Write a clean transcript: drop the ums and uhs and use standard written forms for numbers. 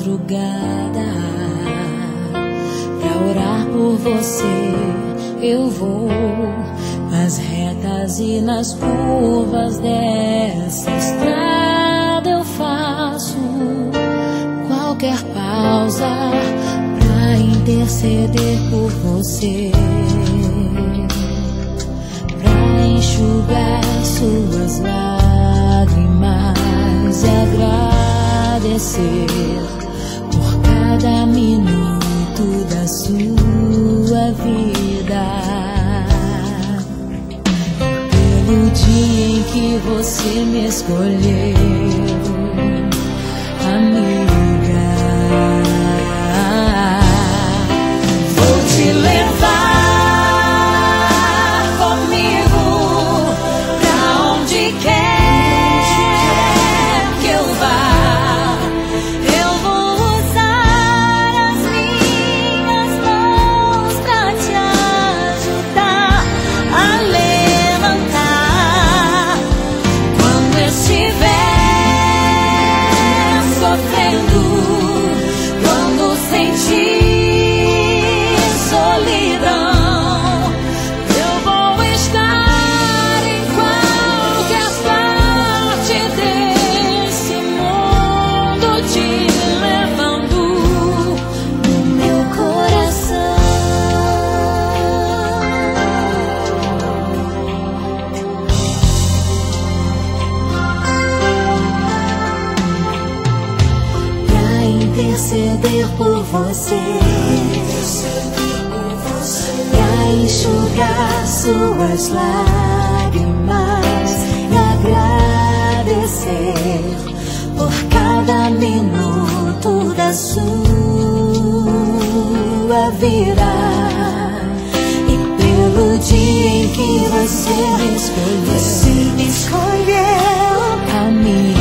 madrugada. Pra orar por você eu vou nas retas e nas curvas dessa estrada. Eu faço qualquer pausa pra interceder por você, pra enxugar suas lágrimas e agradecer por cada minuto da sua vida, pelo dia em que você me escolheu, amiga. Vou te levar comigo pra onde quer que eu vá. Eu vou usar as minhas mãos pra te ajudar a levantar quando estiver sofrendo, quando sentir solidão. Eu vou estar em qualquer parte desse mundo, te levando no meu coração. Pra interceder por você, pra enxugar suas lágrimas e agradecer por cada minuto da sua vida, e pelo dia em que você me escolheu, amiga.